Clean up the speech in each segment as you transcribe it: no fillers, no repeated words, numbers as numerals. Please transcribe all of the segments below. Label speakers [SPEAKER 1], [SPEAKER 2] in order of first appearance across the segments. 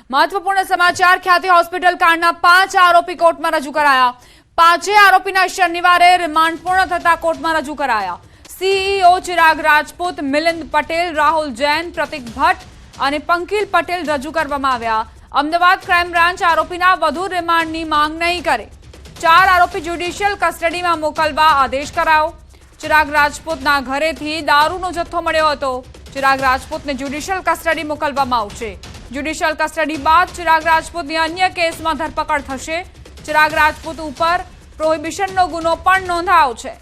[SPEAKER 1] महत्वपूर्ण समाचार ख्याति होस्पिटल कांडना 5 आरोपी कोर्ट में रजू कराया। 5 आरोपीना शनिवारे रिमांड पूर्ण थता कोर्ट में रजू कराया। सीईओ चिराग राजपूत, मिलिंद पटेल, राहुल जैन, प्रतीक भट्ट और पंकिल पटेल रजू करवामां आव्या। अमदावाद क्राइम ब्रांच आरोपीना वधु रिमांडनी मांग नहीं करे। 4 आरोपी ज्युडिशियल कस्टडी में मोकलवा आदेश करायो। चिराग राजपूतना घरेथी दारूनो जथ्थो मळ्यो हतो। चिराग राजपूत ने ज्युडिशियल कस्टडी मोकलवामां आवशे। ज्युडिशियल कस्टडी बाद चिराग राजपूतनी अन्य केसमां धरपकड़ थशे। चिराग राजपूत उपर प्रोहिबिशननो गुनो पण नोंधायो छे।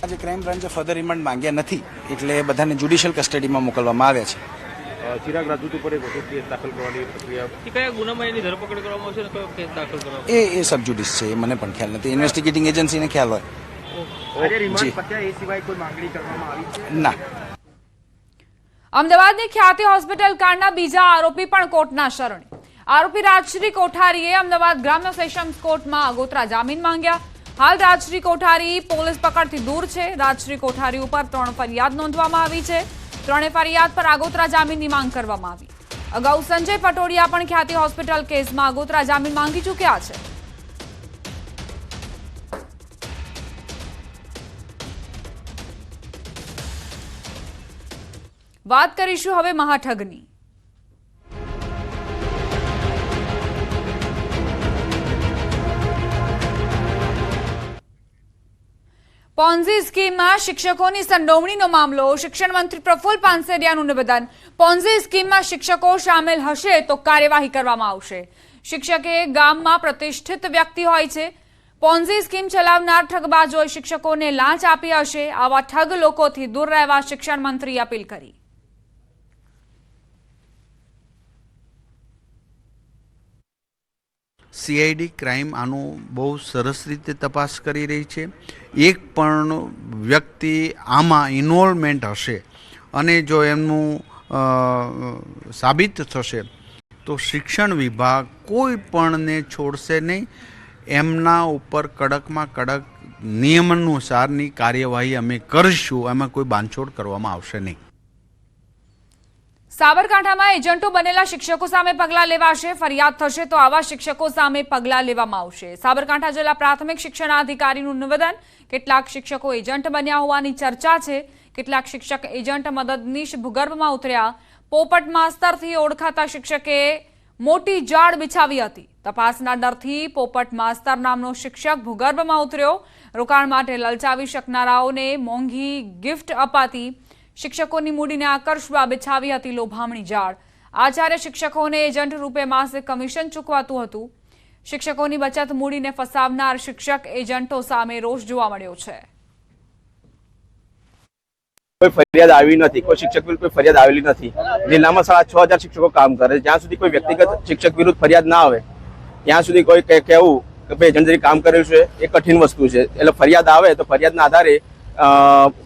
[SPEAKER 2] आज क्राइम ब्रांचे फर्दर रिमांड मांग्या नहीं एटले बधाने ज्युडिशियल कस्टडीमां मोकलवामां आव्या छे।
[SPEAKER 3] चिराग राजपूत पर एक વધુ કેસ દાખલ કરવાની પ્રક્રિયા કે કયા ગુનામાં એની ધરપકડ કરવામાં આવશે ને કયો કેસ દાખલ કરવામાં
[SPEAKER 2] એ સબ જ્યુડિસ છે, મને પણ ખ્યાલ નથી। ઇન્વેસ્ટિગેટિંગ એજન્સીને ખ્યાલ હોય।
[SPEAKER 3] આજે રિમાન્ડ પત્યા એ સિવાય કોઈ માંગણી કરવામાં આવી છે
[SPEAKER 2] ના।
[SPEAKER 1] અમદાવાદની ખ્યાતિ હોસ્પિટલ કાંડના બીજા આરોપી પણ કોર્ટના શરણે। આરોપી રાજશ્રી કોઠારીએ અમદાવાદ ગ્રામ્ય સેશન્સ કોર્ટમાં આગોતરા જામીન માંગ્યા। હાલ રાજશ્રી કોઠારી પોલીસ પકડથી દૂર છે। રાજશ્રી કોઠારી ઉપર 3 ફરિયાદ નોંધવામાં આવી છે। 3 ફરિયાદ પર આગોતરા જામીનની માંગ કરવામાં આવી। અગાઉ સંજય પટોડિયા પણ ખ્યાતિ હોસ્પિટલ કેસમાં આગોતરા જામીન માંગી ચૂક્યા છે। વાત કરીશું હવે મહાઠગની। પોન્ઝી સ્કીમમાં શિક્ષકોની સંડોવણીનો મામલો। શિક્ષણ મંત્રી પ્રફુલ્લ પાનસેરિયાનું નિવેદન। પોન્ઝી સ્કીમમાં શિક્ષકો સામેલ હશે તો કાર્યવાહી કરવામાં આવશે। શિક્ષક એ ગામમાં પ્રતિષ્ઠિત વ્યક્તિ હોય છે। પોન્ઝી સ્કીમ ચલાવનાર ઠગબાજોએ શિક્ષકોને લાંચ આપી હશે। આવા ઠગ લોકોથી દૂર રહેવા શિક્ષણ મંત્રીએ અપીલ કરી।
[SPEAKER 4] सीआईडी क्राइम आनो बहुत सरस रीते तपास करी रही है। एक पण व्यक्ति आमा इन्वॉल्वमेंट हशे अने जो एमनु साबित थशे तो शिक्षण विभाग कोई पण ने छोड़शे नहीं। एमना उपर कड़क में कड़क नियमानुसारनी कार्यवाही अमे करशुं। एमां कोई बांधछोड़ करवामां आवशे नहीं।
[SPEAKER 1] साबरकांठामां एजंटो बनेला शिक्षको सामे पगला लेवाशे। फरियाद थशे तो आवा शिक्षको सामे पगला लेवामां आवशे। साबरकांठा जिल्ला प्राथमिक शिक्षणाधिकारीनुं निवेदन। કેટલાક શિક્ષકો એજન્ટ બન્યા હોવાની ચર્ચા છે। કેટલાક શિક્ષક એજન્ટ મદદનીશ ભૂગર્ભમાં ઉતર્યા। પોપટ માસ્તરથી ઓળખાતા શિક્ષકે મોટી જાળ બિછાવી હતી। તપાસના ડરથી પોપટ માસ્તર નામનો શિક્ષક ભૂગર્ભમાં ઉતર્યો। રોકાણ માટે લલચાવી શકનારાઓને મોંઘી ગિફ્ટ અપાતી। शिक्षकों मूडी ने आकर्षवा बिछावी हती लोभामणी जाळ। आचार्य शिक्षकों ने एजंट रूपे मासिक कमीशन चूकवातुं हतुं। शिक्षकों की बचत मूडी ने फसावनार शिक्षक एजंटो सामे रोष जोवा मळ्यो छे।
[SPEAKER 3] कोई फरियाद आवी नथी, कोई शिक्षक विरुद्ध कोई फरियाद आवेली नथी। जिल्लामां 6000 शिक्षको काम करे। ज्यां सुधी कोई व्यक्तिगत शिक्षक विरुद्ध फरियाद ना आवे ત્યાં સુધી કોઈ કહેવું કે ભાઈ એજન્ટ તરીકે કામ કરેલું છે એ કઠિન વસ્તુ છે। એટલે ફરિયાદ આવે તો ફરિયાદના આધારે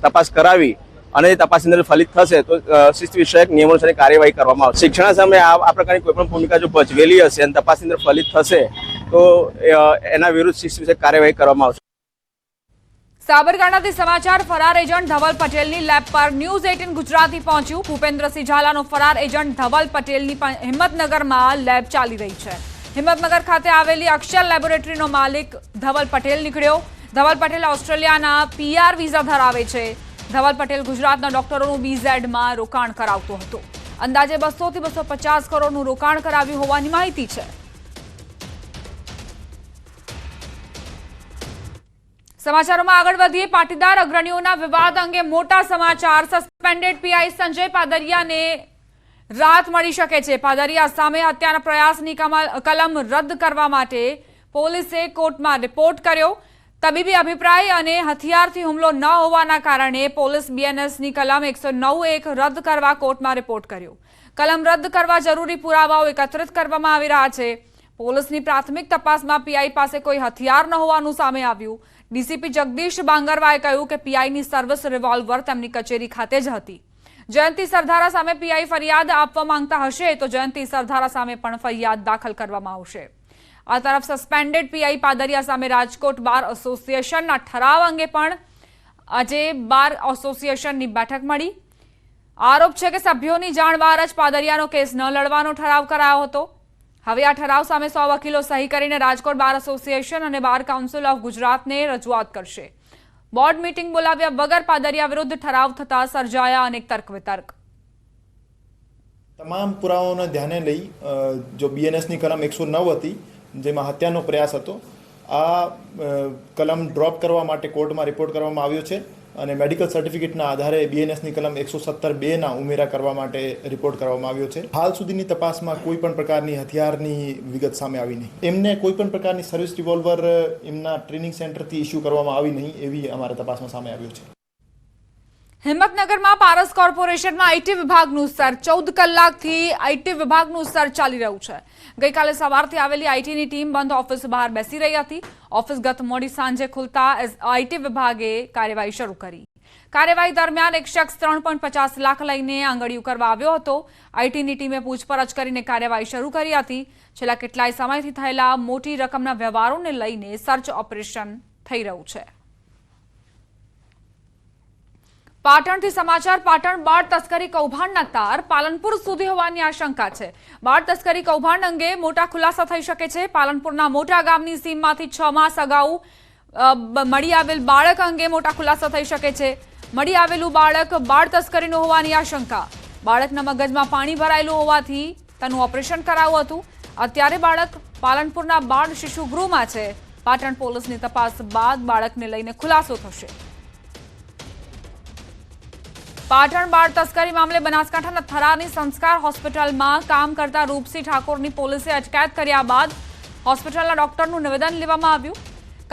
[SPEAKER 3] તપાસ કરાવી અને તપાસ અંદર ફલિત થશે તો શિસ્ત વિષયક નિયમોનુસાર કાર્યવાહી કરવામાં આવશે। શિક્ષણ સામે આ પ્રકારની કોઈ પણ ભૂમિકા જો ભજવેલી હશે અને તપાસ અંદર ફલિત થશે તો એના વિરુદ્ધ શિસ્ત વિષયક કાર્યવાહી કરવામાં આવશે।
[SPEAKER 1] સાબરકાંઠાથી સમાચાર। ફરાર એજન્ટ ધવલ પટેલની લેબ પર ન્યૂઝ 18 ગુજરાતી પહોંચ્યું। ભૂપેન્દ્રસિંહ ઝાલાનો ફરાર એજન્ટ ધવલ પટેલની હિંમતનગરમાં લેબ ચાલી રહી છે। હિંમતનગર ખાતે આવેલી અક્ષર લેબોરેટરીનો માલિક ધવલ પટેલ નીકળ્યો। ધવલ પટેલ ઓસ્ટ્રેલિયાના PR વિઝા ધરાવે છે। ધવલ પટેલ ગુજરાતના ડોક્ટરોનું BZ માં રોકાણ કરાવતો હતો। અંદાજે 200 થી 250 કરોડનું રોકાણ કરાવ્યું હોવાની માહિતી છે। સમાચારોમાં આગળ વધીએ। પાટીદાર અગ્રણીઓના વિવાદ અંગે મોટા સમાચાર। સસ્પેન્ડેડ PI સંજય પાદરિયાને રાહત મળી શકે છે। પાદરિયા સામે હત્યાના પ્રયાસની કલમ રદ કરવા માટે પોલીસે કોર્ટમાં રિપોર્ટ કર્યો। તબીબી અભિપ્રાય અને હથિયારથી હુમલો ન હોવાના કારણે પોલીસ BNSની કલમ 109(1) રદ કરવા કોર્ટમાં રિપોર્ટ કર્યો। કલમ રદ કરવા જરૂરી પુરાવાઓ એકત્રિત કરવામાં આવી રહ્યા છે। પોલીસની પ્રાથમિક તપાસમાં PI પાસે કોઈ હથિયાર ન હોવાનું સામે આવ્યું। DCP જગદીશ બાંગરવાએ કહ્યું કે PIની સર્વિસ રિવોલ્વર તેમની કચેરી ખાતે જ હતી। જયંતિ સરધારા સામે PI ફરિયાદ આપવા માંગતા હશે તો જયંતિ સરધારા સામે પણ ફરિયાદ દાખલ કરવામાં આવશે। आ तरफ सस्पेन्डेड PI पादरिया सामे राजकोट बार एसोसिएशन ठराव अंगे पण आजे बार एसोसिएशन की बैठक मळी। આરોપ છે કે સભ્યોની જાણ બહાર જ પાદરિયાનો કેસ ન લડવાનો ઠરાવ કરાયો હતો. હવે આ ઠરાવ સામે 100 વકીલો સહી કરીને રાજકોટ બાર એસોસિએશન અને બાર કાઉન્સિલ ઓફ ગુજરાતને રજૂઆત કરશે. બોર્ડ મીટિંગ બોલાવ્યા વગર પાદરિયા વિરુદ્ધ ઠરાવ થતા સર્જાયા અનેક તર્ક વિતર્ક.
[SPEAKER 5] તમામ પુરાવાઓને ધ્યાને લઈ જો બીએનએસની કલમ 109 હતી જેમાં હત્યાનો પ્રયાસ હતો, આ કલમ ડ્રોપ કરવા માટે કોર્ટમાં રિપોર્ટ કરવામાં આવ્યો છે અને મેડિકલ સર્ટિફિકેટના આધારે બીએનએસની કલમ 117(2) ઉમેરા કરવા માટે રિપોર્ટ કરવામાં આવ્યો છે. હાલ સુધીની તપાસમાં કોઈ પણ પ્રકારની હથિયારની વિગત સામે આવી નહીં. એમને કોઈ પણ પ્રકારની સર્વિસ રિવોલ્વર એમના ટ્રેનિંગ સેન્ટરથી ઇસ્યુ કરવામાં આવી નહીં એવી અમારા તપાસમાં સામે આવ્યું છે.
[SPEAKER 1] હિંમતનગરમાં પારસ કોર્પોરેશનના આઈટી વિભાગનું સર્ચ 14 કલાકથી આઈટી વિભાગનું સર્ચ ચાલી રહ્યું છે. ગઈકાલે સવારથી આવેલી આઈટીની ટીમ બંધ ઓફિસ બહાર બેસી રહી હતી. ઓફિસ ગત મોડી સાંજે ખુલતા આઈટી વિભાગે કાર્યવાહી શરૂ કરી. કાર્યવાહી દરમિયાન એક શખ્સ 3.50 લાખ લઈને આંગળીયું કરવા આવ્યો હતો. આઈટીની ટીમે પૂછપરછ કરીને કાર્યવાહી શરૂ કરી હતી. છેલ્લા કેટલાય સમયથી થયેલા મોટી રકમના વ્યવહારોને લઈને સર્ચ ઓપરેશન થઈ રહ્યું છે. પાટણથી સમાચાર. પાટણ બાળ તસ્કરી કૌભાંડના તાર પાલનપુર સુધી હોવાની આશંકા છે. બાળ તસ્કરી કૌભાંડ અંગે મોટા ખુલાસા થઈ શકે છે. પાલનપુરના મોટા ગામની સીમમાંથી 6 માસ અગાઉ મળી આવેલ બાળક અંગે મોટા ખુલાસા થઈ શકે છે. મળી આવેલું બાળક બાળ તસ્કરીનું હોવાની આશંકા. બાળકના મગજમાં પાણી ભરાયેલું હોવાથી તેનું ઓપરેશન કરાયું હતું. અત્યારે બાળક પાલનપુરના બાળ શિશુ ગૃહમાં છે. પાટણ પોલીસની તપાસ બાદ બાળકને લઈને ખુલાસો થશે. પાટણ બાળ તસ્કરી મામલે બનાસકાંઠાના થરાની સંસ્કાર હોસ્પિટલમાં કામ કરતા રૂપસિંહ ઠાકોરની પોલીસે અટકાયત કર્યા બાદ હોસ્પિટલના ડોક્ટરનું નિવેદન લેવામાં આવ્યું.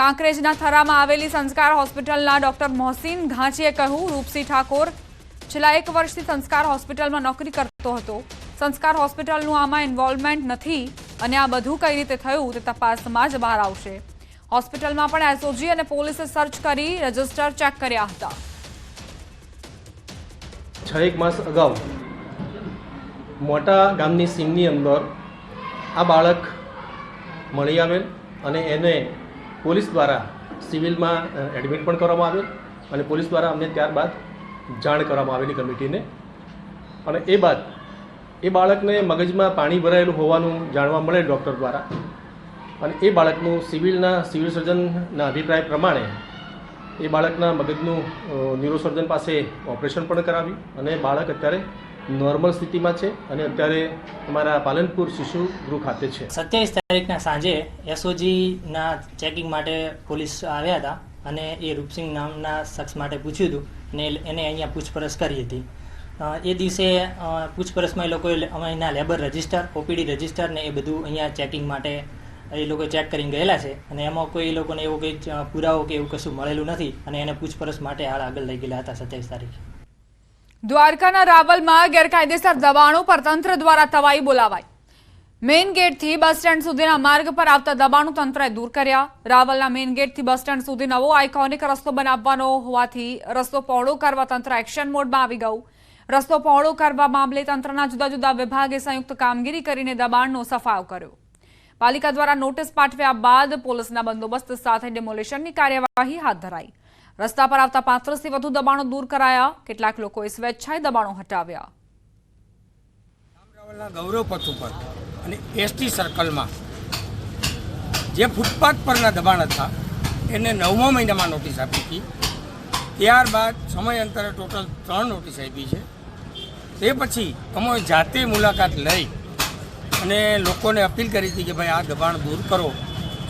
[SPEAKER 1] કાંકરેજના થરામાં આવેલી સંસ્કાર હોસ્પિટલના ડોક્ટર મોહસિન ઘાંચીએ કહ્યું, રૂપસિંહ ઠાકોર છેલ્લા 1 વર્ષથી સંસ્કાર હોસ્પિટલમાં નોકરી કરતો હતો. સંસ્કાર હોસ્પિટલનું આમાં ઇન્વોલ્વમેન્ટ નથી અને આ બધું કઈ રીતે થયું તે તપાસમાં જ બહાર આવશે. હોસ્પિટલમાં પણ એસઓજી અને પોલીસે સર્ચ કરી રજિસ્ટર ચેક કર્યા હતા.
[SPEAKER 6] 6 માસ અગાઉ મોટા ગામની સીમની અંદર આ બાળક મળી આવેલ અને એને પોલીસ દ્વારા સિવિલમાં એડમિટ પણ કરવામાં આવેલ અને પોલીસ દ્વારા અમને ત્યારબાદ જાણ કરવામાં આવેલી કમિટીને. અને એ બાદ એ બાળકને મગજમાં પાણી ભરાયેલું હોવાનું જાણવા મળે ડૉક્ટર દ્વારા અને એ બાળકનું સિવિલ સર્જનના અભિપ્રાય પ્રમાણે એ બાળકના મગજનું ન્યુરોસર્જન પાસે ઓપરેશન પણ કરાવ્યું અને બાળક અત્યારે નોર્મલ સ્થિતિમાં છે અને અત્યારે અમારા પાલનપુર શિશુ ગૃહ ખાતે છે.
[SPEAKER 7] 27 તારીખના સાંજે એસઓજીના ચેકિંગ માટે પોલીસ આવ્યા હતા અને એ રૂપસિંહ નામના શખ્સ માટે પૂછ્યું હતું અને એને અહીંયા પૂછપરછ કરી હતી. એ દિવસે પૂછપરછમાં એ લોકોએ અહીંના લેબર રજિસ્ટર, ઓપીડી રજિસ્ટર ને એ બધું અહીંયા ચેકિંગ માટે એ લોકો ચેક કરીને ગયેલા છે અને એમાં કોઈ એ લોકોને એવો કંઈ પુરાવો કે એવું કશું મળેલું નથી અને એને પૂછપરછ માટે હાલ આગળ લઈ ગયેલા હતા 27 તારીખે.
[SPEAKER 1] દ્વારકાના રાવલમાં ગેરકાયદેસર દબાણો પર તંત્ર દ્વારા તવાઈ બોલાવાઈ. મેઇન ગેટથી બસ સ્ટેન્ડ સુધીના માર્ગ પર આવતા દબાણો તંત્રએ દૂર કર્યા. રાવલના મેઇન ગેટથી બસ સ્ટેન્ડ સુધી નવો આઇકોનિક રસ્તો બનાવવાનો હોવાથી રસ્તો પહોળો કરવા તંત્ર એક્શન મોડમાં આવી ગયું. રસ્તો પહોળો કરવા મામલે તંત્રના જુદા જુદા વિભાગે સંયુક્ત કામગીરી કરીને દબાણનો સફાયો કર્યો. પાલિકા દ્વારા નોટિસ પાઠવ્યા બાદ પોલીસના બંદોબસ્ત સાથે ડેમોલિશનની કાર્યવાહી હાથ ધરાઈ. રસ્તા પર આવતા 35થી વધુ દબાણો દૂર કરાયા. કેટલાક લોકોએ સ્વેચ્છાએ દબાણો હટાવ્યા.
[SPEAKER 8] ગૌરવ પથ ઉપર અને એસટી સર્કલમાં જે ફૂટપાથ પરના દબાણ હતા એને 9મા મહિનામાં નોટિસ આપી હતી. ત્યારબાદ સમયાંતરે ટોટલ 3 નોટિસ આપી છે. તે પછી અમે જાતે મુલાકાત લઈ અને લોકોને અપીલ કરી હતી કે ભાઈ આ દબાણ દૂર કરો,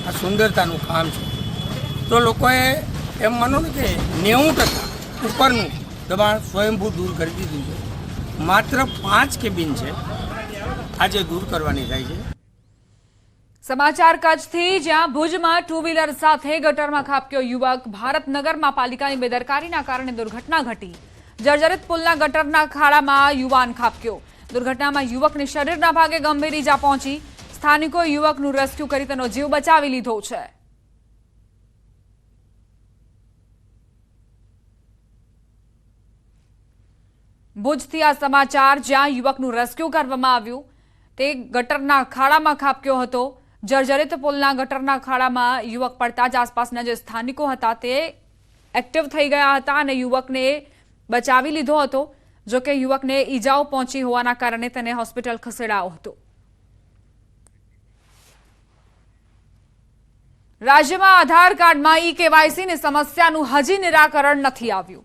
[SPEAKER 8] આ સુંદરતાનું કામ છે. તો લોકોએ એમ માનો ને કે 90% ઉપરનું દબાણ સ્વયંભૂ દૂર કરી દીધું છે. માત્ર 5 કેબિન છે આજે દૂર કરવાની થાય છે.
[SPEAKER 1] સમાચાર કચ્છથી, જ્યાં ભુજમાં 2 વ્હીલર સાથે ગટરમાં ખાબક્યો યુવક. ભારતનગરમાં પાલિકાની બેદરકારીના કારણે દુર્ઘટના ઘટી. જર્જરિત પુલના ગટરના ખાડામાં યુવાન ખાબક્યો. દુર્ઘટનામાં યુવકને શરીરના ભાગે ગંભીર ઈજા પહોંચી. સ્થાનિકોએ યુવકનું રેસ્ક્યુ કરી તેનો જીવ બચાવી લીધો છે. ભુજથી આ સમાચાર, જ્યાં યુવકનું રેસ્ક્યુ કરવામાં આવ્યું. તે ગટરના ખાડામાં ખાબક્યો હતો. જર્જરિત પુલના ગટરના ખાડામાં યુવક પડતા જ આસપાસના જે સ્થાનિકો હતા તે એક્ટિવ થઈ ગયા હતા અને યુવકને બચાવી લીધો હતો. જોકે યુવકને ઈજાઓ પહોંચી હોવાના કારણે તેને હોસ્પિટલ ખસેડાયો હતો. રાજ્યમાં આધાર કાર્ડમાં ઈ-કેવાયસીની સમસ્યાનું હજી નિરાકરણ નથી આવ્યું.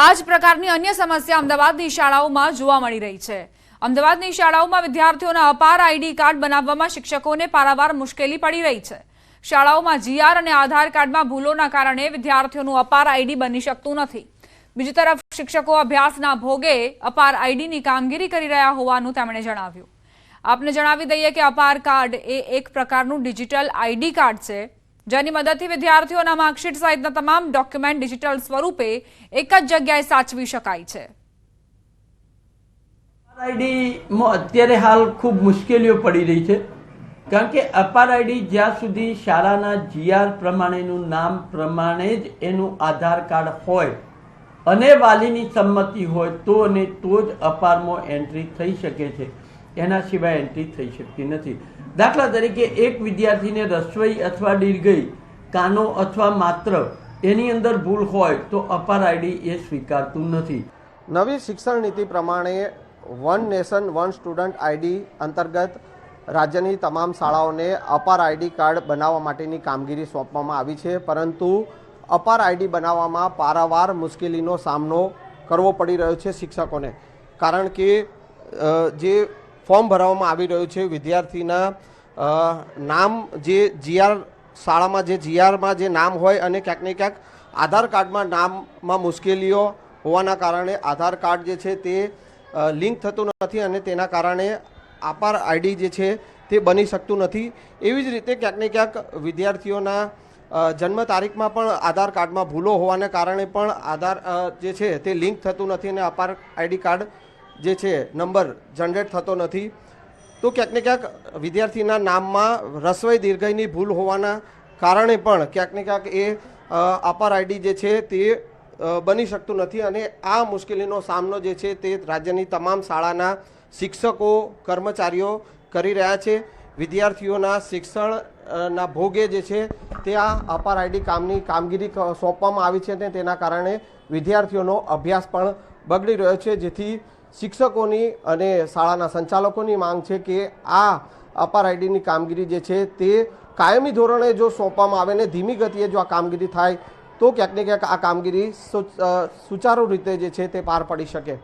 [SPEAKER 1] આ જ પ્રકારની અન્ય સમસ્યા અમદાવાદની શાળાઓમાં જોવા મળી રહી છે. અમદાવાદની શાળાઓમાં વિદ્યાર્થીઓના અપાર આઈડી કાર્ડ બનાવવામાં શિક્ષકોને પારાવાર મુશ્કેલી પડી રહી છે. શાળાઓમાં જીઆર અને આધાર કાર્ડમાં ભૂલોના કારણે વિદ્યાર્થીઓનું અપાર આઈડી બની શકતું નથી. બીજી તરફ શિક્ષકો અભ્યાસના ભોગે અપાર આઈડીની કામગીરી કરી રહ્યા હોવાનું તેમણે જણાવ્યું. આપને જણાવી દઈએ કે અપાર કાર્ડ એ એક પ્રકારનું ડિજિટલ આઈડી કાર્ડ છે, જેની મદદથી વિદ્યાર્થીઓના માર્કશીટ સહિતના તમામ ડોક્યુમેન્ટ ડિજિટલ સ્વરૂપે એક જ જગ્યાએ સાચવી શકાય છે.
[SPEAKER 9] આઈડીમાં અત્યારે હાલ ખૂબ મુશ્કેલીઓ પડી રહી છે, કારણ કે અપાર આઈડી જ્યાં સુધી શાળાના જીઆર પ્રમાણેનું નામ પ્રમાણે જ એનું આધાર કાર્ડ હોય અને વાલીની સંમતિ હોય તો અને તો જ અપારમાં એન્ટ્રી થઈ શકે છે. એના સિવાય એન્ટ્રી થઈ શકતી નથી. દાખલા તરીકે એક વિદ્યાર્થીને રસવઈ અથવા દીર્ઘઈ કાનો અથવા માત્ર એની અંદર ભૂલ હોય તો અપાર આઈડી એ સ્વીકારતું નથી.
[SPEAKER 10] નવી શિક્ષણ નીતિ પ્રમાણે one nation one student ID અંતર્ગત રાજ્યની તમામ શાળાઓને અપાર આઈડી કાર્ડ બનાવવા માટેની કામગીરી સોંપવામાં આવી છે, પરંતુ અપાર આઈડી બનાવવામાં પારાવાર મુશ્કેલીનો સામનો કરવો પડી રહ્યો છે શિક્ષકોને. કારણ કે જે ફોર્મ ભરવામાં આવી રહ્યું છે વિદ્યાર્થીના નામ જે જીઆર શાળામાં જે જીઆરમાં જે નામ હોય અને ક્યાંક ને ક્યાંક આધાર કાર્ડમાં નામમાં મુશ્કેલીઓ હોવાના કારણે આધાર કાર્ડ જે છે તે લિંક થતું નથી અને તેના કારણે અપાર આઈડી જે છે તે બની શકતું નથી. એવી જ રીતે ક્યાંક ને ક્યાંક વિદ્યાર્થીઓના જન્મ તારીખમાં પણ આધાર કાર્ડમાં ભૂલો હોવાને કારણે પણ આધાર જે છે તે લિંક થતું નથી અને અપાર આઈડી કાર્ડ જે છે નંબર જનરેટ થતો નથી. તો ક્યાંક ને ક્યાંક વિદ્યાર્થીના નામમાં રસવઈ દીર્ઘઈની ભૂલ હોવાના કારણે પણ ક્યાંક ને ક્યાંક એ અપાર આઈડી જે છે તે બની શકતું નથી અને આ મુશ્કેલીનો સામનો જે છે તે રાજ્યની તમામ શાળાના શિક્ષકો કર્મચારીઓ કરી રહ્યા છે. વિદ્યાર્થીઓના શિક્ષણના ભોગે જે છે તે આ અપાર આઈડી કામગીરી સોંપવામાં આવી છે અને તેના કારણે વિદ્યાર્થીઓનો અભ્યાસ પણ બગડી રહ્યો છે, જેથી શિક્ષકોની અને શાળાના સંચાલકોની માંગ છે કે આ અપાર આઈડીની કામગીરી જે છે તે કાયમી ધોરણે જો સોંપવામાં આવે ને ધીમી ગતિએ જો આ કામગીરી થાય તો ક્યાંક ને ક્યાંક આ કામગીરી સુચારુ રીતે જે છે તે પાર પડી શકે.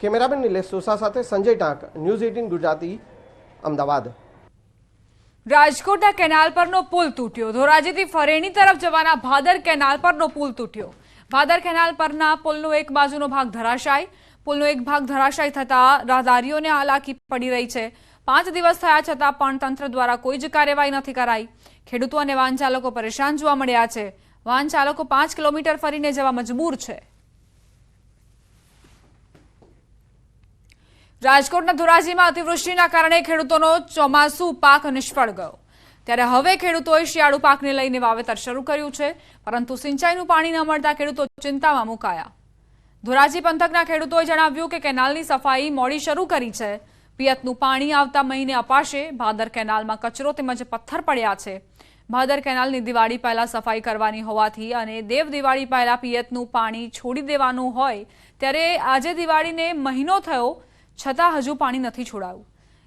[SPEAKER 10] કેમેરામેન નિલેશ સોસા સાથે સંજય ટાંક, ન્યૂઝ 18 ગુજરાતી, અમદાવાદ.
[SPEAKER 1] રાજકોટના કેનાલ પરનો પુલ તૂટ્યો. ધોરાજીથી ફરેણી તરફ જવાના ભાદર કેનાલ પરનો પુલ તૂટ્યો. ભાદર કેનાલ પરના પુલનો એક બાજુનો ભાગ ધરાશાય. પુલનો એક ભાગ ધરાશાયી થતાં રાહદારીઓને હાલાકી પડી રહી છે. 5 દિવસ થયા છતાં પણ તંત્ર દ્વારા કોઈ જ કાર્યવાહી નથી કરાઈ. ખેડૂતો અને વાહન ચાલકો પરેશાન જોવા મળ્યા છે. વાહન ચાલકો 5 કિલોમીટર ફરીને જવા મજબૂર છે. રાજકોટના ધોરાજીમાં અતિવૃષ્ટિના કારણે ખેડૂતોનો ચોમાસુ પાક નિષ્ફળ ગયો. ત્યારે હવે ખેડૂતોએ શિયાળુ પાકને લઈને વાવેતર શરૂ કર્યું છે, પરંતુ સિંચાઈનું પાણી ન મળતા ખેડૂતો ચિંતામાં મુકાયા. ધોરાજી પંથકના ખેડૂતોએ જણાવ્યું કે કેનાલની સફાઈ મોડી શરૂ કરી છે. પિયતનું પાણી આવતા મહિને અપાશે. ભાદર કેનાલમાં કચરો તેમજ પથ્થર પડ્યા છે. ભાદર કેનાલની દિવાળી પહેલા સફાઈ કરવાની હોવાથી અને દેવ દિવાળી પહેલા પિયતનું પાણી છોડી દેવાનું હોય, ત્યારે આજે દિવાળીને મહિનો થયો છતાં હજુ પાણી નથી છોડાયું.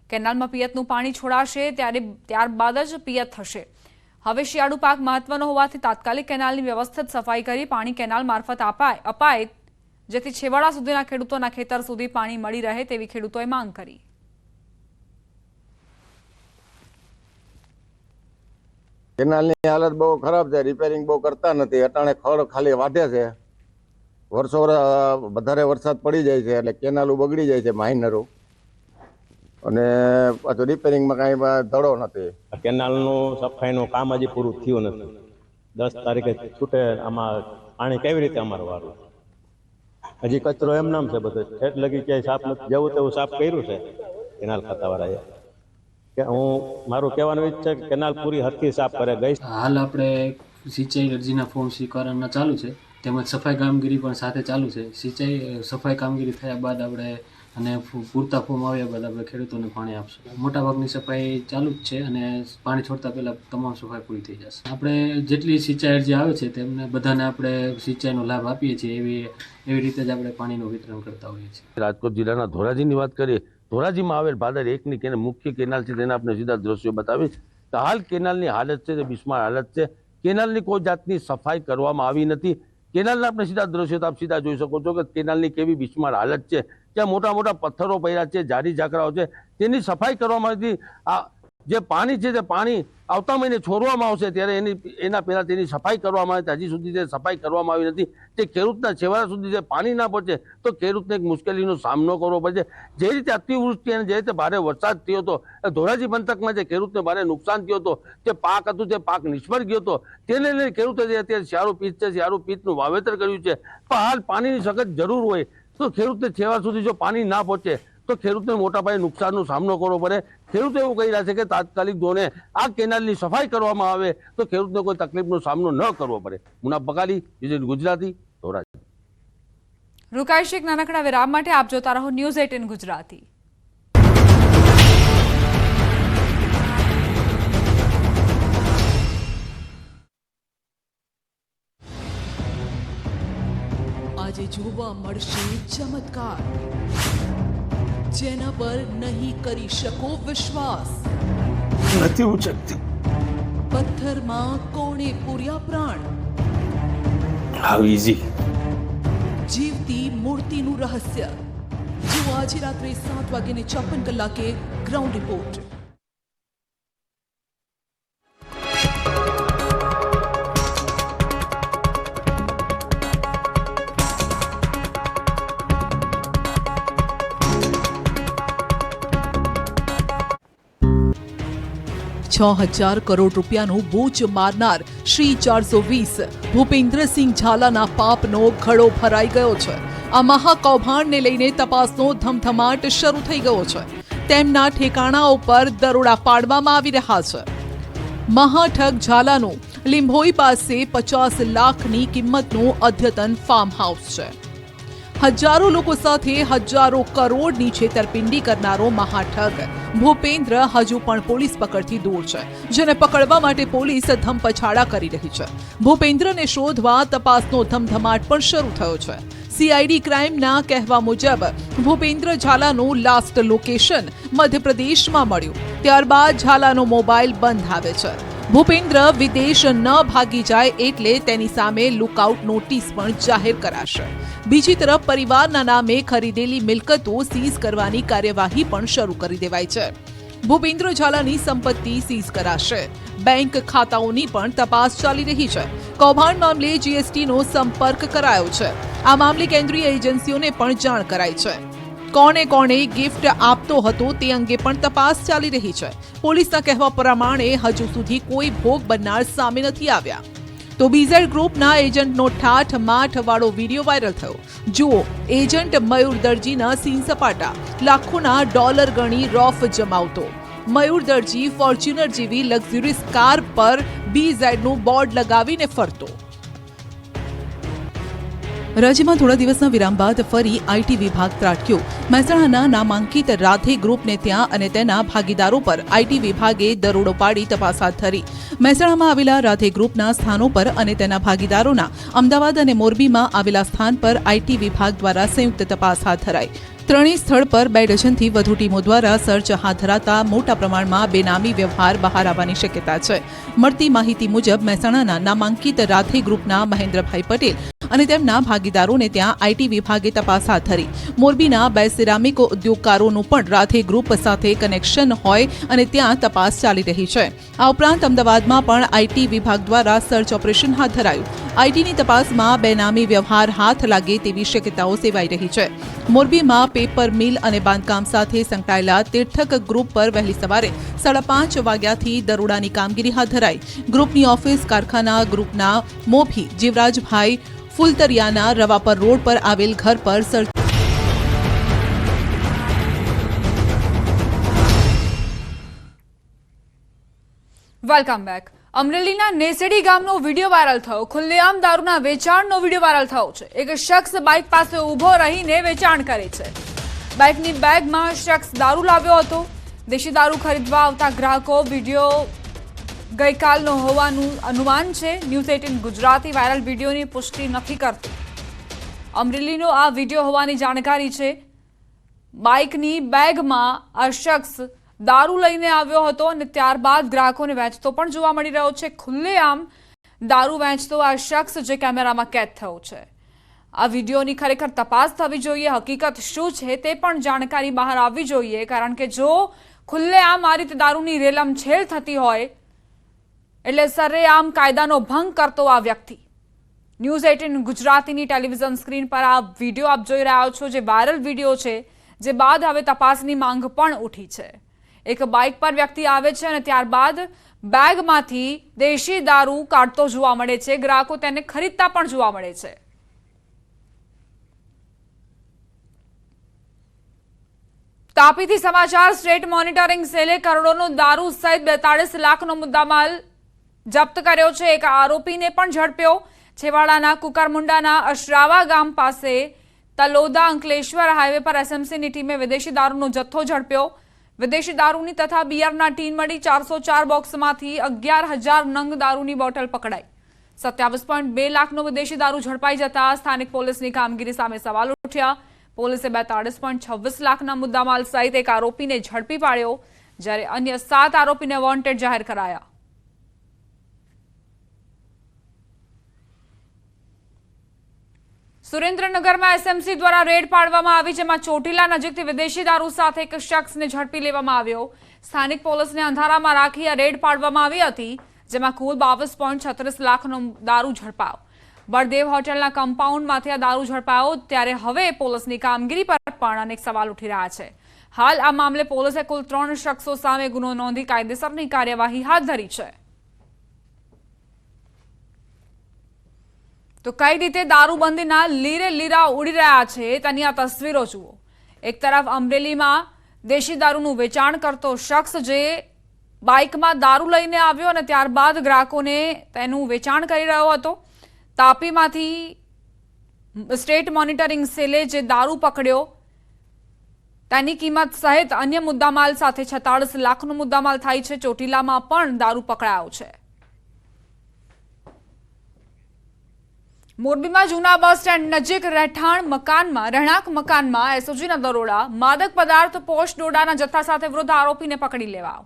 [SPEAKER 1] કેનાલમાં પિયતનું પાણી છોડાશે ત્યારબાદ જ પિયત થશે. હવે શિયાળુ પાક મહત્વનો હોવાથી તાત્કાલિક કેનાલની વ્યવસ્થિત સફાઈ કરી પાણી કેનાલ મારફત અપાય, જેથી છેવાડા સુધીના ખેડૂતોના ખેતર સુધી પાણી મળી રહે તેવી ખેડૂતોએ માંગ કરી.
[SPEAKER 11] કેનાલની હાલત બહુ ખરાબ છે, રિપેરિંગ બહુ કરતા નથી. અટાણે ખડ ખાલી વાઢે છે. વર્ષો વધારે વરસાદ પડી જાય છે એટલે કેનાલો બગડી જાય છે માઇનરો, અને પાછું રિપેરિંગમાં કાંઈ ધડો નથી.
[SPEAKER 12] કેનાલનું સફાઈનું કામ હજી પૂરું થયું નથી. 10 તારીખે છૂટે. આમાં પાણી કેવી રીતે અમારે વાળવું? હજી કચરો એમ નામ છે બધો. ઠેઠ લગી ક્યાંય સાફ નથી. જેવું તેવું સાફ કર્યું છે કેનાલ ખાતાવાળાએ. કે મારું કહેવાનું ઈ છે કે કેનાલ પૂરી હરખી સાફ કરે. ગઈ
[SPEAKER 13] હાલ આપણે સિંચાઈ અરજીના ફોર્મ સ્વીકારવાના ચાલુ છે, તેમજ સફાઈ કામગીરી પણ સાથે ચાલુ છે. સફાઈ કામગીરી થયા બાદ આપણે અને પૂરતા ફોર્મ આવ્યા બાદ આપણે ખેડૂતોને પાણી આપશું. મોટાભાગની સફાઈ ચાલુ જ છે અને પાણી છોડતા પહેલાં તમામ સફાઈ પૂરી થઈ જશે. આપણે જેટલી સિંચાઈ અરજી આવે છે તેમને બધાને આપણે સિંચાઈનો લાભ આપીએ છીએ એવી રીતે જ આપણે પાણીનું વિતરણ કરતા હોઈએ છીએ.
[SPEAKER 14] રાજકોટ જિલ્લાના ધોરાજીની વાત કરીએ, ધોરાજીમાં આવેલ ભાદર 1ની મુખ્ય કેનાલ છે તેને આપણે સીધા દ્રશ્યો બતાવીશ. તો હાલ કેનાલની હાલત છે તે બિસ્માર હાલત છે. કેનાલની કોઈ જાતની સફાઈ કરવામાં આવી નથી. કેનાલના આપણે સીધા દ્રશ્યો આપ સીધા જોઈ શકો છો કે કેનાલની કેવી બિસ્માર હાલત છે. ત્યાં મોટા મોટા પથ્થરો પડ્યા છે, જારી ઝાકરાઓ છે, તેની સફાઈ કરવામાં આવી. આ જે પાણી છે તે પાણી આવતા મહિને છોડવામાં આવશે ત્યારે એના પહેલા તેની સફાઈ કરવામાં આવે. હજી સુધી તે સફાઈ કરવામાં આવી નથી. તે ખેડૂતના છેવાડા સુધી જે પાણી ના પહોંચે તો ખેડૂતને એક મુશ્કેલીનો સામનો કરવો પડશે. જે રીતે અતિવૃષ્ટિ અને જે રીતે ભારે વરસાદ થયો હતો, ધોરાજી પંથકમાં જે ખેડૂતને ભારે નુકસાન થયું હતું, જે પાક હતું તે પાક નિષ્ફળ ગયો હતો, તેને લઈને ખેડૂતે અત્યારે શિયાળુ પીચ છે, શિયાળુ પીચનું વાવેતર કર્યું છે. પણ હાલ પાણીની સખત જરૂર હોય તો ખેડૂતને છેવાડા સુધી જો પાણી ના પહોંચે તો ખેડૂતને મોટા પાયે નુકસાનનો સામનો કરવો પડે. ખેડૂતો એવું કહી રહ્યા છે કે તાત્કાલિક ધોરણે આ કેનાલની સફાઈ કરવામાં આવે તો ખેડૂતને કોઈ તકલીફનો સામનો ન કરવો પડે. મુનાફ બકાલી, વિજય ગુજરાતી, ધોરાજી.
[SPEAKER 1] રોકાઈશ એક નાનકડા વિરામ માટે. આપ જોતા રહો ન્યૂઝ 18 ગુજરાતી.
[SPEAKER 15] આજે જોવા મળશે ચમત્કાર જેના પર નહીં કરી શકો વિશ્વાસ.
[SPEAKER 8] નથી ઉચકતી.
[SPEAKER 15] પથ્થરમાં કોણે પૂર્યા પ્રાણ.
[SPEAKER 8] How easy.
[SPEAKER 15] જીવતી મૂર્તિનું રહસ્ય. જો આજે રાત્રે 7:56 ગ્રાઉન્ડ રિપોર્ટ. ₹6,000 કરોડ રૂપિયાનું બોજ મારનાર શ્રી 420 ભૂપેન્દ્રસિંહ ઝાલાના પાપનો ઘડો ભરાઈ ગયો છે. આ મહાકૌભાંડને લઈને તપાસનો ધમધમાટ શરૂ થઈ ગયો છે. તેમના ઠેકાણાઓ પર દરોડા પાડવામાં આવી રહ્યા છે. મહાઠગ ઝાલાનું લીંભોઈ પાસે 50 લાખની કિંમતનું અદ્યતન ફાર્મ હાઉસ છે. હજારો લોકો સાથે હજારો કરોડની છેતરપિંડી કરનારો મહાઠગ ભૂપેન્દ્ર હજુ પણ પોલીસ પકડથી દૂર છે, જેને પકડવા માટે પોલીસ ધમપછાડા કરી રહી છે. ભૂપેન્દ્રને શોધવા તપાસનો ધમધમાટ પણ શરૂ થયો છે. સીઆઈડી ક્રાઇમના કહેવા મુજબ ભૂપેન્દ્ર ઝાલાનું લાસ્ટ લોકેશન મધ્યપ્રદેશમાં મળ્યું. ત્યારબાદ ઝાલાનો મોબાઈલ બંધ આવે છે. ભૂપેન્દ્ર વિદેશ ન ભાગી જાય એટલે તેની સામે લુકઆઉટ નોટિસ પણ જાહેર કરાશે. બીજી તરફ પરિવારના નામે ખરીદેલી મિલકતો સીઝ કરવાની કાર્યવાહી પણ શરૂ કરી દેવાઈ છે. ભૂપેન્દ્ર ઝાલાની સંપત્તિ સીઝ કરાશે. બેંક ખાતાઓની પણ તપાસ ચાલી રહી છે. કૌભાંડ મામલે જીએસટીનો સંપર્ક કરાયો છે. આ મામલે કેન્દ્રીય એજન્સીઓને પણ જાણ કરાઈ છે. કોણે ગિફ્ટ આપતો હતો તે અંગે પણ તપાસ ચાલી રહી છે. પોલીસના કહેવા પ્રમાણે હજુ સુધી કોઈ ભોગ બનનાર સામે નથી આવ્યા. તો બીઝેડ ગ્રુપના એજન્ટનો ઠાઠ માઠ વાળો વિડીયો વાયરલ થયો. જુઓ એજન્ટ મયુર દરજીના સીન સપાટા. લાખોના ડોલર ગણી રોફ જમાવતો મયુર દરજી ફોર્ચ્યુનર જેવી લક્ઝુરિયસ કાર પર બીઝેડનું બોર્ડ લગાવીને ફરતો. રાજ્યમાં થોડા દિવસના વિરામ બાદ ફરી આઈટી વિભાગ ત્રાટક્યો. મહેસાણાના નામાંકિત રાધે ગ્રુપને ત્યાં અને તેના ભાગીદારો પર આઈટી વિભાગે દરોડો પાડી તપાસ હાથ ધરી. મહેસાણામાં આવેલા રાધે ગ્રુપના સ્થાનો પર અને તેના ભાગીદારોના અમદાવાદ અને મોરબીમાં આવેલા સ્થાન પર આઈટી વિભાગ દ્વારા સંયુક્ત તપાસ હાથ ધરાઈ. ત્રણેય સ્થળ પર 2 ડઝનથી વધુ ટીમો દ્વારા સર્ચ હાથ ધરાતા મોટા પ્રમાણમાં બેનામી વ્યવહાર બહાર આવવાની શક્યતા છે. મળતી માહિતી મુજબ મહેસાણાના નામાંકિત રાધે ગ્રુપના મહેન્દ્રભાઈ પટેલ અને તેમના ભાગીદારોને ત્યાં આઈટી વિભાગે તપાસ હાથ ધરી. મોરબીના 2 સિરામિક ઉદ્યોગકારોનું પણ રાધે ગ્રુપ સાથે કનેક્શન હોય અને ત્યાં તપાસ ચાલી રહી છે. આ ઉપરાંત અમદાવાદમાં પણ આઈટી વિભાગ દ્વારા સર્ચ ઓપરેશન હાથ ધરાયું. આઈટીની તપાસમાં બેનામી વ્યવહાર હાથ લાગે તેવી શક્યતાઓ સેવાઈ રહી છે. મોરબીમાં પેપર મિલ અને બાંધકામ સાથે સંકળાયેલા તીર્થક ગ્રુપ પર વહેલી સવારે 5:30 વાગ્યાથી દરોડાની કામગીરી હાથ ધરાઈ. ગ્રુપની ઓફિસ, કારખાના, ગ્રુપના મોભી જીવરાજભાઈ ફુલતરિયાના રવાપર રોડ પર આવેલ ઘર પર સર્ચ.
[SPEAKER 1] Welcome back. અમરેલીના નેસેડી ગામનો વિડીયો વાયરલ થયો. ખુલ્લેઆમ દારૂના વેચાણનો વિડીયો વાયરલ થયો છે. એક શખ્સ બાઇક પાસે ઊભો રહીને વેચાણ કરે છે. બાઇકની બેગમાં શખ્સ દારૂ લાવ્યો હતો. દેશી દારૂ ખરીદવા આવતા ગ્રાહકો વિડીયો ગઈકાલનો હોવાનું અનુમાન છે. ન્યૂઝ 18 ગુજરાતી વાયરલ વિડીયોની પુષ્ટિ નથી કરતું. અમરેલીનો આ વિડીયો હોવાની જાણકારી છે. બાઇકની બેગમાં આ શખ્સ દારૂ લઈને આવ્યો હતો અને ત્યારબાદ ગ્રાહકોને વેચતો પણ જોવા મળી રહ્યો છે. ખુલ્લેઆમ દારૂ વેચતો આ શખ્સ જે કેમેરામાં કેદ થયો છે. આ વિડીયોની ખરેખર તપાસ થવી જોઈએ. હકીકત શું છે તે પણ જાણકારી બહાર આવવી જોઈએ, કારણ કે જો ખુલ્લેઆમ આ રીતે દારૂની રેલમછેલ થતી હોય એટલે સરેઆમ કાયદાનો ભંગ કરતો આ વ્યક્તિ. ન્યૂઝ 18 ગુજરાતીની ટેલિવિઝન સ્ક્રીન પર આ વિડીયો આપ જોઈ રહ્યા છો, જે વાયરલ વિડીયો છે, જે બાદ હવે તપાસની માંગ પણ ઉઠી છે. એક બાઇક પર વ્યક્તિ આવે છે અને ત્યારબાદ બેગમાંથી દેશી દારૂ કાઢતો જોવા મળે છે. ગ્રાહકો તેને ખરીદતા પણ જોવા મળે છે. તાપીથી સમાચાર. સ્ટેટ મોનિટરિંગ સેલે કરોડોનો દારૂ સહિત 42 લાખનો મુદ્દામાલ જપ્ત કર્યો છે. એક આરોપીને પણ ઝડપ્યો. છેવાડાના કુકરમુંડાના અશરાવા ગામ પાસે તલોદા અંકલેશ્વર હાઈવે પર એસએમસીની ટીમે વિદેશી દારૂનો જથ્થો ઝડપ્યો. વિદેશી દારૂની તથા બિયરના ટીન મળી 404 બોક્સમાંથી 11,000 નંગ દારૂની બોટલ પકડાઈ. 27.2 લાખનો વિદેશી દારૂ ઝડપાઈ જતા સ્થાનિક પોલીસની કામગીરી સામે સવાલ ઉઠ્યા. પોલીસે 42.26 લાખના મુદ્દામાલ સહિત એક આરોપીને ઝડપી પાડ્યો, જ્યારે અન્ય 7 આરોપીને વોન્ટેડ જાહેર કરાયા. સુરેન્દ્રનગરમાં એસએમસી દ્વારા રેડ પાડવામાં આવી, જેમાં ચોટીલા નજીકથી વિદેશી દારૂ સાથે એક શખ્સને ઝડપી લેવામાં આવ્યો. સ્થાનિક પોલીસને અંધારામાં રાખી આ રેડ પાડવામાં આવી હતી, જેમાં કુલ 22.36 લાખનો દારૂ ઝડપાયો. બળદેવ હોટેલના કમ્પાઉન્ડમાંથી આ દારૂ ઝડપાયો. ત્યારે હવે પોલીસની કામગીરી પર પણ અનેક સવાલ ઉઠી રહ્યા છે. હાલ આ મામલે પોલીસે કુલ 3 શખ્સો સામે ગુનો નોંધી કાયદેસરની કાર્યવાહી હાથ ધરી છે. તો કઈ રીતે દારૂબંધીના લીરે લીરા ઉડી રહ્યા છે તેની આ તસવીરો જુઓ. એક તરફ અમરેલીમાં દેશી દારૂનું વેચાણ કરતો શખ્સ જે બાઇકમાં દારૂ લઈને આવ્યો અને ત્યારબાદ ગ્રાહકોને તેનું વેચાણ કરી રહ્યો હતો. તાપીમાંથી સ્ટેટ મોનિટરિંગ સેલે જે દારૂ પકડ્યો તેની કિંમત સહિત અન્ય મુદ્દામાલ સાથે 46 લાખનો મુદ્દામાલ થાય છે. ચોટીલામાં પણ દારૂ પકડાયો છે. મોરબીમાં જૂના બસ સ્ટેન્ડ નજીક રહેણાંક મકાનમાં એસઓજીના દરોડા. માદક પદાર્થ પોશ ડોડાના જથ્થા સાથે વૃદ્ધ આરોપીને પકડી લેવાયો.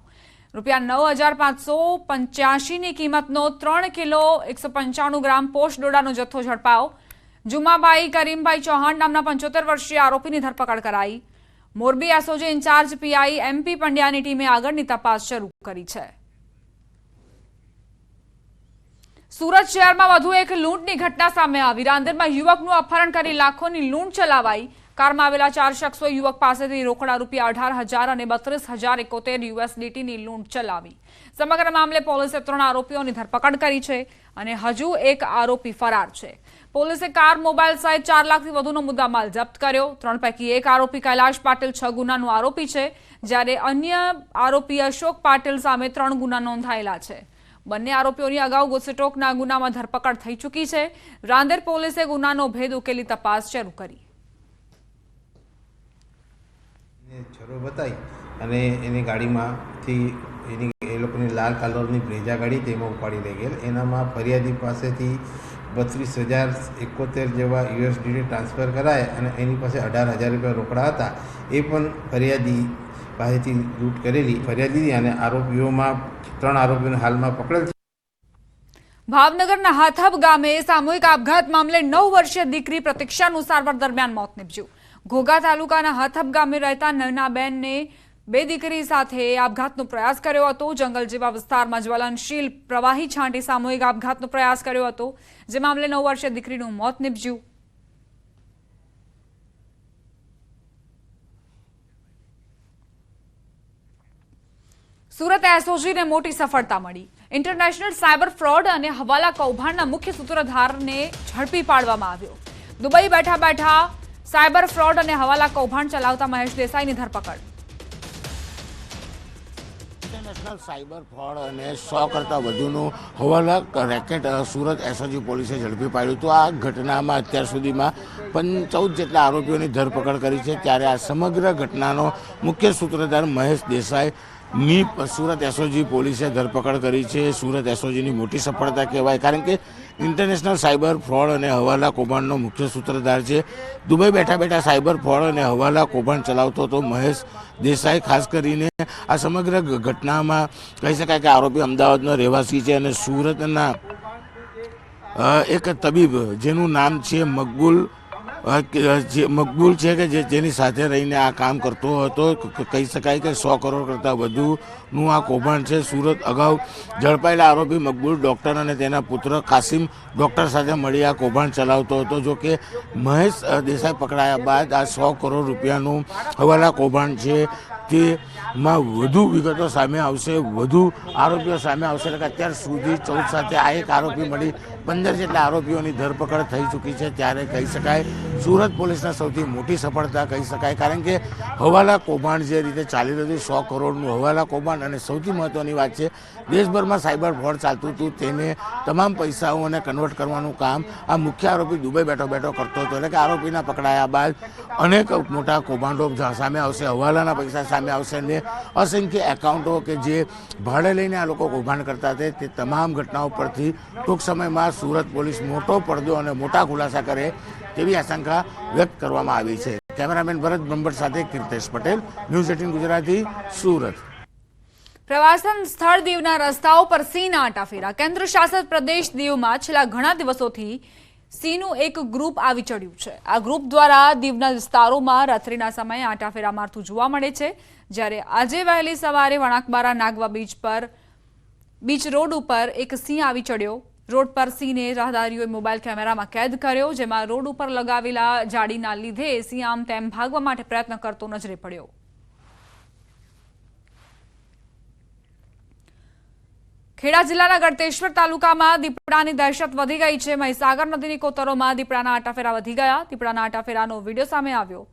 [SPEAKER 1] ₹9,585ની કિંમતનો 3 કિલો 195 ગ્રામ પોશ ડોડાનો જથ્થો ઝડપાયો. જુમાભાઈ કરીમભાઈ ચૌહાણ નામના 75 વર્ષીય આરોપીની ધરપકડ કરાઈ. Morbi SOG in-charge PI MP પંડ્યાની ટીમે આગળની તપાસ શરૂ કરી છે. સુરત શહેરમાં વધુ એક લૂંટની ઘટના સામે આવી. રાંદેરમાં યુવકનું અપહરણ કરી લાખોની લૂંટ ચલાવાઈ. કારમાં આવેલા 4 શખ્સોએ યુવક પાસેથી રોકડા ₹18,000 અને $32,071ની લૂંટ ચલાવી. સમગ્ર મામલે પોલીસે 3 આરોપીઓની ધરપકડ કરી છે અને હજુ એક આરોપી ફરાર છે. પોલીસે કાર, મોબાઈલ સહિત 4 લાખથી વધુનો મુદ્દામાલ જપ્ત કર્યો. 3 પૈકી એક આરોપી કૈલાશ પાટીલ 6 ગુનાનો આરોપી છે, જ્યારે અન્ય આરોપી અશોક પાટીલ સામે 3 ગુના નોંધાયેલા છે. બંને આરોપીઓની અગાઉ ગુસ્સેટોકના ગુનામાં ધરપકડ થઈ ચૂકી છે. રાંદેર પોલીસે ગુનાનો ભેદ ઉકેલી તપાસ શરૂ કરી.
[SPEAKER 16] છરો બતાવી અને એની ગાડીમાંથી એ લોકોની લાલ કલરની બ્રેઝા ગાડી તેમાં ઉપાડી લઈ ગયેલ. એનામાં ફરિયાદી પાસેથી 32,071 જેવા USD ટ્રાન્સફર કરાય અને એની પાસે ₹18,000 રોકડા હતા. એ પણ ફરિયાદી પાસેથી લૂંટ કરેલી ફરિયાદી અને આરોપીઓમાં 3 આરોપીઓને હાલમાં પકડેલ છે.
[SPEAKER 1] ભાવનગરના હાથબ ગામે સામૂહિક આપઘાત મામલે 9 વર્ષીય દીકરી પ્રતીક્ષાનું સારવાર દરમિયાન મોત નીપજ્યું. ઘોઘા તાલુકાના હાથબ ગામે રહેતા નયનાબેનને 2 દીકરી સાથે આપઘાતનો પ્રયાસ કર્યો હતો. જંગલ જેવા વિસ્તારમાં જ્વલનશીલ પ્રવાહી છાંટી સામૂહિક આપઘાતનો પ્રયાસ કર્યો હતો, જે મામલે 9 વર્ષીય દીકરીનું મોત નીપજ્યું. સુરત એસઓજીને મોટી સફળતા મળી. ઇન્ટરનેશનલ સાયબર ફ્રોડ અને હવાલા કૌભાંડના મુખ્ય સૂત્રધારને ઝડપી પાડવામાં આવ્યો. દુબઈ બેઠા બેઠા સાયબર ફ્રોડ અને હવાલા કૌભાંડ ચલાવતા મહેશ દેસાઈની ધરપકડ.
[SPEAKER 17] ઇન્ટરનેશનલ સાયબર ફ્રોડ અને 100 કરતાં વધુનું હવાલા રેકેટ સુરત એસઓજી પોલીસે ઝડપી પાડ્યું હતું. આ ઘટનામાં અત્યાર સુધીમાં 14 જેટલા આરોપીઓની ધરપકડ કરી છે. ત્યારે આ સમગ્ર ઘટનાનો મુખ્ય સૂત્રધાર મહેશ દેસાઈની સુરત એસઓજી પોલીસે ધરપકડ કરી છે. સુરત એસઓજીની મોટી સફળતા કહેવાય, કારણ કે ઇન્ટરનેશનલ સાયબર ફ્રોડ અને હવાલા કૌભાંડનો મુખ્ય સૂત્રધાર છે. દુબઈ બેઠા બેઠા સાયબર ફ્રોડ અને હવાલા કૌભાંડ ચલાવતો હતો મહેશ દેસાઈ. ખાસ કરીને આ સમગ્ર ઘટનામાં કહી શકાય કે આરોપી અમદાવાદનો રહેવાસી છે અને સુરતના એક તબીબ જેનું નામ છે મકબૂલ છે કે જેની સાથે રહીને આ કામ કરતો હતો. કહી શકાય કે 100 કરોડ કરતાં વધુનું આ કૌભાંડ છે. સુરત અગાઉ ઝડપાયેલા આરોપી મકબૂલ ડૉક્ટર અને તેના પુત્ર કાસિમ ડૉક્ટર સાથે મળી આ કૌભાંડ ચલાવતો હતો. જો કે મહેશ દેસાઈ પકડાયા બાદ આ 100 કરોડ રૂપિયાનું હવાલા કૌભાંડ છે તેમાં વધુ વિગતો સામે આવશે, વધુ આરોપીઓ સામે આવશે. એટલે કે અત્યાર સુધી 14 સાથે આ એક આરોપી મળી 15 જેટલા આરોપીઓની ધરપકડ થઈ ચૂકી છે. ત્યારે કહી શકાય સુરત પોલીસના સૌથી મોટી સફળતા કહી શકાય, કારણ કે હવાલા કૌભાંડ જે રીતે ચાલી રહ્યું હતું 100 કરોડનું હવાલા કૌભાંડ, અને સૌથી મહત્ત્વની વાત છે દેશભરમાં સાયબર ફ્રોડ ચાલતું હતું તેને તમામ પૈસાઓને કન્વર્ટ કરવાનું કામ આ મુખ્ય આરોપી દુબઈ બેઠો કરતો હતો. એટલે કે આરોપીના પકડાયા બાદ અનેક મોટા કૌભાંડો સામે આવશે, હવાલાના પૈસા સામે આવશે અને અસંખ્ય એકાઉન્ટો કે જે ભાડે લઈને આ લોકો કૌભાંડ કરતા હતા તે તમામ ઘટનાઓ પરથી ટૂંક સમયમાં સુરત પોલીસ મોટો પડદો અને મોટા ખુલાસા કરે તેવી આશંકા વ્યક્ત કરવામાં આવી છે. કેમેરામેન ભરત બ્રહ્મભટ્ટ સાથે કીર્તેશ પટેલ, ન્યૂઝ 18 ગુજરાતી, સુરત.
[SPEAKER 1] પ્રવાસન સ્થળ દીવના રસ્તાઓ પર સિંહના આંટાફેરા. કેન્દ્ર શાસિત પ્રદેશ દીવમાં છેલ્લા ઘણા દિવસોથી સિંહનું એક ગ્રુપ આવી ચડ્યું છે. આ ગ્રુપ દ્વારા દીવના વિસ્તારોમાં રાત્રિના સમયે આંટાફેરા મારતું જોવા મળે છે. જ્યારે આજે વહેલી સવારે વણાકબારા નાગવા બીચ રોડ ઉપર એક સિંહ આવી ચડ્યો. રોડ પર સિંહને રાહદારીઓએ મોબાઈલ કેમેરામાં કેદ કર્યો, જેમાં રોડ ઉપર લગાવેલા જાળીના લીધે સિંહ આમ તેમ ભાગવા માટે પ્રયત્ન કરતો નજરે પડ્યો. ખેડા જિલ્લાના ગળતેશ્વર તાલુકામાં દીપડાની દહેશત વધી ગઈ છે. મહીસાગર નદીની કોતરોમાં દીપડાના આંટાફેરા વધી ગયા. દીપડાના આંટાફેરાનો વિડીયો સામે આવ્યો.